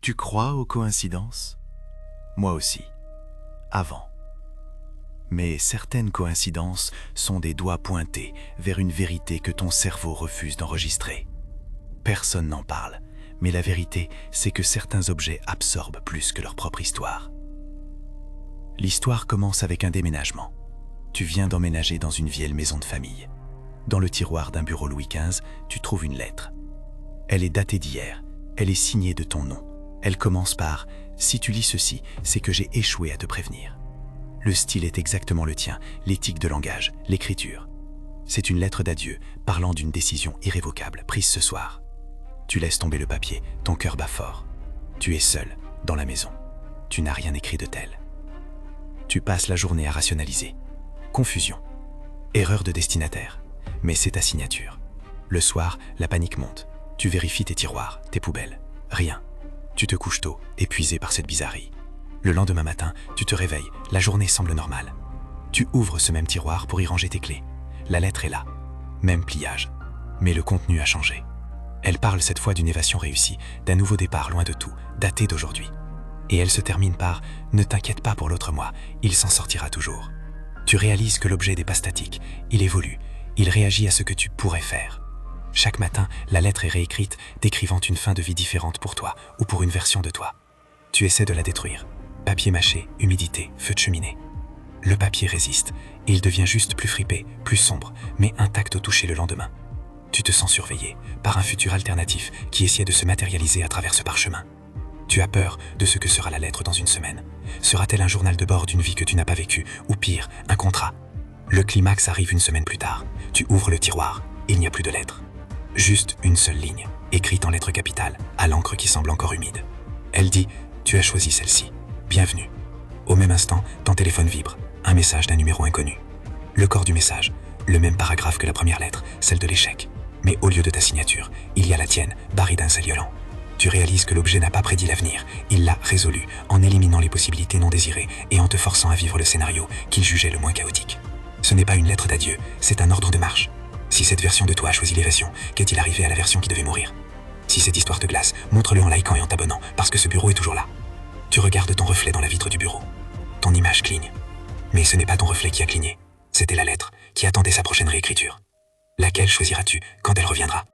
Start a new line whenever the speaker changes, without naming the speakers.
Tu crois aux coïncidences? Moi aussi, avant. Mais certaines coïncidences sont des doigts pointés vers une vérité que ton cerveau refuse d'enregistrer. Personne n'en parle, mais la vérité, c'est que certains objets absorbent plus que leur propre histoire. L'histoire commence avec un déménagement. Tu viens d'emménager dans une vieille maison de famille. Dans le tiroir d'un bureau Louis XV, tu trouves une lettre. Elle est datée d'hier, elle est signée de ton nom. Elle commence par « Si tu lis ceci, c'est que j'ai échoué à te prévenir ». Le style est exactement le tien, l'éthique de langage, l'écriture. C'est une lettre d'adieu parlant d'une décision irrévocable prise ce soir. Tu laisses tomber le papier, ton cœur bat fort. Tu es seul, dans la maison. Tu n'as rien écrit de tel. Tu passes la journée à rationaliser. Confusion. Erreur de destinataire. Mais c'est ta signature. Le soir, la panique monte. Tu vérifies tes tiroirs, tes poubelles. Rien. Tu te couches tôt, épuisé par cette bizarrerie. Le lendemain matin, tu te réveilles, la journée semble normale. Tu ouvres ce même tiroir pour y ranger tes clés. La lettre est là. Même pliage. Mais le contenu a changé. Elle parle cette fois d'une évasion réussie, d'un nouveau départ loin de tout, daté d'aujourd'hui. Et elle se termine par « Ne t'inquiète pas pour l'autre moi, il s'en sortira toujours ». Tu réalises que l'objet n'est pas statique, il évolue, il réagit à ce que tu pourrais faire. Chaque matin, la lettre est réécrite, décrivant une fin de vie différente pour toi ou pour une version de toi. Tu essaies de la détruire. Papier mâché, humidité, feu de cheminée. Le papier résiste, et il devient juste plus fripé, plus sombre, mais intact au toucher le lendemain. Tu te sens surveillé par un futur alternatif qui essaie de se matérialiser à travers ce parchemin. Tu as peur de ce que sera la lettre dans une semaine. Sera-t-elle un journal de bord d'une vie que tu n'as pas vécue, ou pire, un contrat? Le climax arrive une semaine plus tard. Tu ouvres le tiroir, il n'y a plus de lettre. Juste une seule ligne, écrite en lettres capitales, à l'encre qui semble encore humide. Elle dit « Tu as choisi celle-ci. Bienvenue ». Au même instant, ton téléphone vibre. Un message d'un numéro inconnu. Le corps du message, le même paragraphe que la première lettre, celle de l'échec. Mais au lieu de ta signature, il y a la tienne, barrée d'un sel violent. Tu réalises que l'objet n'a pas prédit l'avenir, il l'a résolu en éliminant les possibilités non désirées et en te forçant à vivre le scénario qu'il jugeait le moins chaotique. Ce n'est pas une lettre d'adieu, c'est un ordre de marche. Si cette version de toi a choisi l'évasion, qu'est-il arrivé à la version qui devait mourir? Si cette histoire te glace, montre-le en likant et en t'abonnant, parce que ce bureau est toujours là. Tu regardes ton reflet dans la vitre du bureau. Ton image cligne. Mais ce n'est pas ton reflet qui a cligné. C'était la lettre qui attendait sa prochaine réécriture. Laquelle choisiras-tu quand elle reviendra?